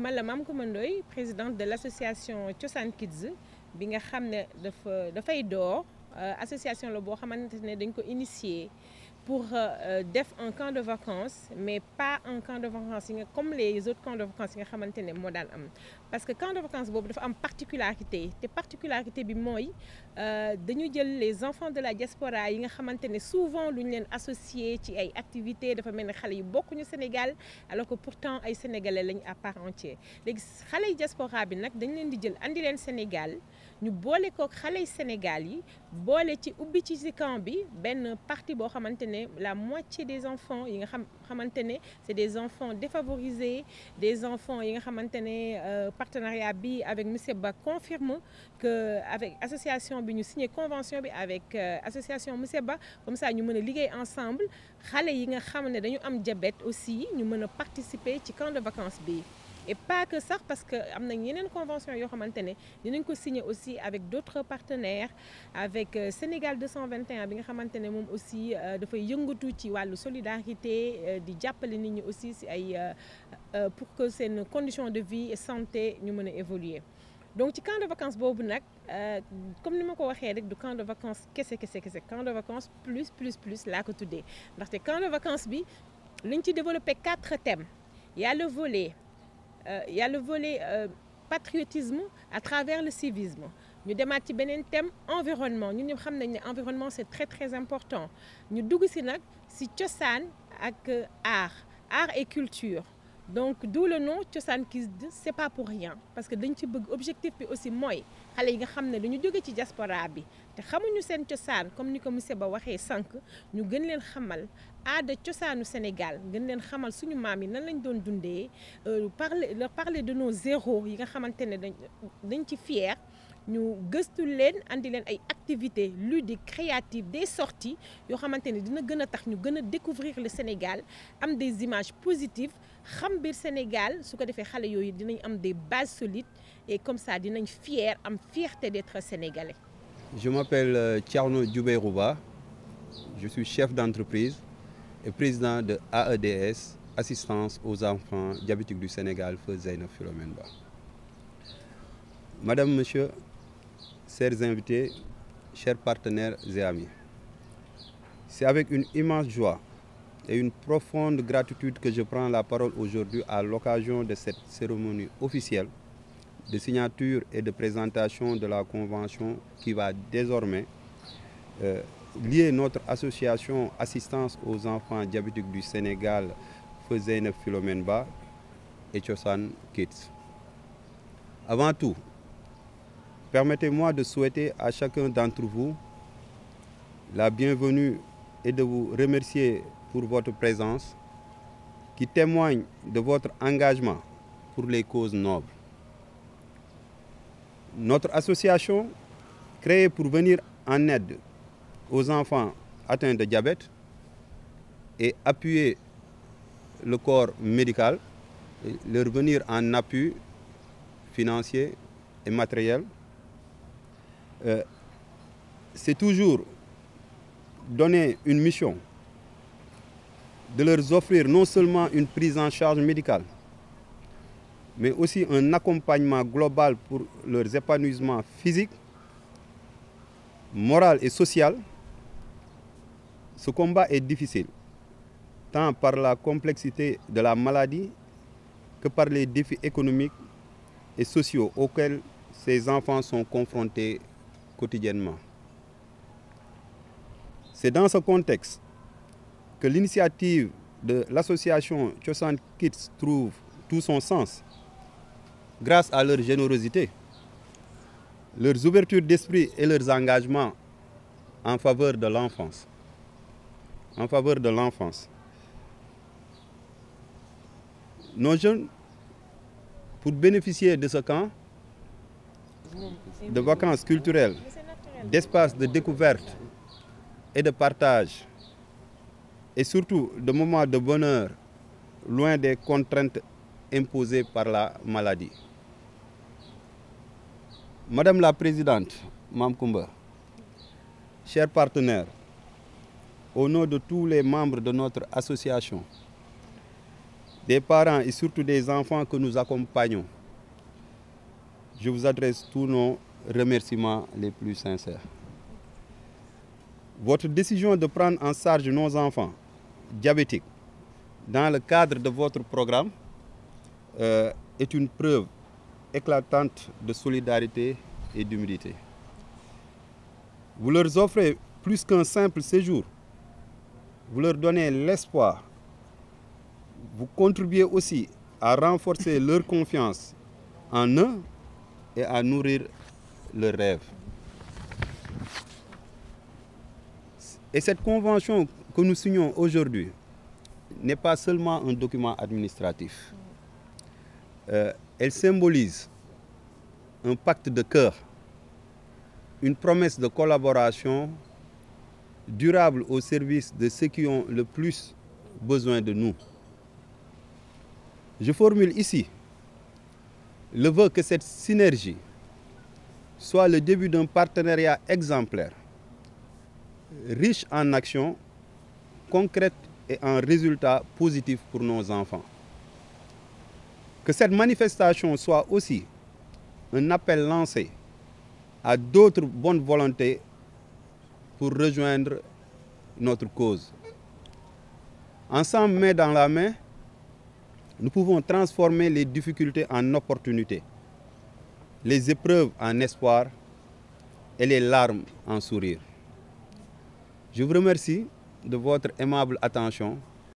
man la Mame Coumba Ndoye présidente de l'association Thiossane Kids bi nga xam ne dafay door association la boo xamante ne dañ ko initier pour def un camp de vacances mais pas un camp de vacances yi nga comme les autres camps de vacances yi nga xamante ne moo daan am parce que camp de vacances boobu dafa am particularité te particularité bi mooy dañu jël les enfants de la diaspora yi nga xamante ne souvent lu ñu leen associé ci ay activités dafa mel ne xale yu bokkuñu Sénégal alors que pourtant ay sénégalais lañ à part entière léegi xale yu diaspora bi nag dañ leen di jël andi leen Sénégal ñu boole kook xale yu Sénégal yi boole ci ubbi ci camp bi benn partie boo xamante ne la moitié des enfants yi nga xamante ne c'est des enfants défavorisés des enfants yi nga xamante ne partenariat bi avec monsieur Ba confirme que avec association bi ñu signé convention bi avec association monsieur Ba comme ça ñu mën a liggéey ensemble xale yi nga xam ne dañu am diabète aussi ñu mën a participer ci camp de vacances bi et pas que sax parce que am nañ yeneen convention yoo xamante ne dinañ ko signer aussi avec d'autres partenaires avec Sénégal 221 bi nga xamante ne moom aussi dafay yëngatu ci wàllu solidarité di jàppale nit ñi aussi si ay pour que seen conditions de vie et santé ñu mën a évoluer donc ci camp de vacances boobu nag comme ni ma ko waxee rek du camp de vacances kese camp de vacances plus laa ko tuddee ndaxte camp de vacances bi liñ ci développé 4 thèmes il y a le volet patriotisme à travers le civisme ñu demaat ci beneen thème environnement ñun ñëpp xam nañ ne environnement c'est très important ñu dugg si nag si cosaan ak art et culture donc d'où le nom Thiossane Kids c'est pas pour rien parce que dañ ci bëgg objectif bi aussi mooy xale yi nga xam ne dañu jóge ci diaspora bi te xamuñu seen cosaan comme ni ko monsieur Ba waxee sànq ñu gën leen xamal aada cosaanu Sénégal gën leen xamal suñu maam yi nan lañ doon dundee parler de nos héros yi nga xamante ne dañ ci fier ñu gëstu leen andi leen ay activités ludiques créatives des sorties yoo xamante ne dina gën a tax ñu gën a découvrir le Sénégal am des images positives xam biir Sénégal su ko defee xale yooyu dinañ am des bases solides et comme ça dinañ am fierté d'être sénégalais. Je m'appelle Thierno Djoubeirouba, je suis chef d'entreprise et président de AEDS, Assistance aux enfants diabétiques du Sénégal, feu Zeynep Philomène Ba. Madame, Monsieur, chers invités, chers partenaires et amis, c'est avec une immense joie et une profonde gratitude que je prends la parole aujourd'hui à l'occasion de cette cérémonie officielle de signature et de présentation de la convention qui va désormais lier notre association Assistance aux enfants diabétiques du Sénégal, feu Zeynep Philomène Ba et Thiossane Kids. Avant tout, permettez-moi de souhaiter à chacun d'entre vous la bienvenue et de vous remercier pour votre présence qui témoigne de votre engagement pour les causes nobles. Notre association, créée pour venir en aide aux enfants atteints de diabète et appuyer le corps médical, leur venir en appui financier et matériel, c'est toujours donner une mission, de leur offrir non seulement une prise en charge médicale, mais aussi un accompagnement global pour leur épanouissement physique, moral et social. Ce combat est difficile, tant par la complexité de la maladie que par les défis économiques et sociaux auxquels ces enfants sont confrontés quotidiennement. C'est dans ce contexte que l'initiative de l'association Thiossane Kids trouve tout son sens grâce à leur générosité, leurs ouvertures d'esprit et leurs engagements en faveur de l'enfance. En faveur de l'enfance. Nos jeunes, pour bénéficier de ce camp, de vacances culturelles, d'espaces de découverte et de partage, et surtout de moments de bonheur loin des contraintes imposées par la maladie. Madame la Présidente, Mame Coumba, chers partenaires, au nom de tous les membres de notre association, des parents et surtout des enfants que nous accompagnons, je vous adresse tous nos remerciements les plus sincères. Votre décision de prendre en charge nos enfants diabétiques dans le cadre de votre programme est une preuve éclatante de solidarité et d'humilité. Vous leur offrez plus qu'un simple séjour. Vous leur donnez l'espoir. Vous contribuez aussi à renforcer leur confiance en eux et à nourrir leurs rêves. Et cette convention que nous signons aujourd'hui n'est pas seulement un document administratif. Elle symbolise un pacte de cœur, une promesse de collaboration durable au service de ceux qui ont le plus besoin de nous. Je formule ici le vœu que cette synergie soit le début d'un partenariat exemplaire, riche en actions concrètes et en résultats positifs pour nos enfants. Que cette manifestation soit aussi un appel lancé à d'autres bonnes volontés pour rejoindre notre cause. Ensemble, main dans la main, nous pouvons transformer les difficultés en opportunités, les épreuves en espoir et les larmes en sourire. Je vous remercie de votre aimable attention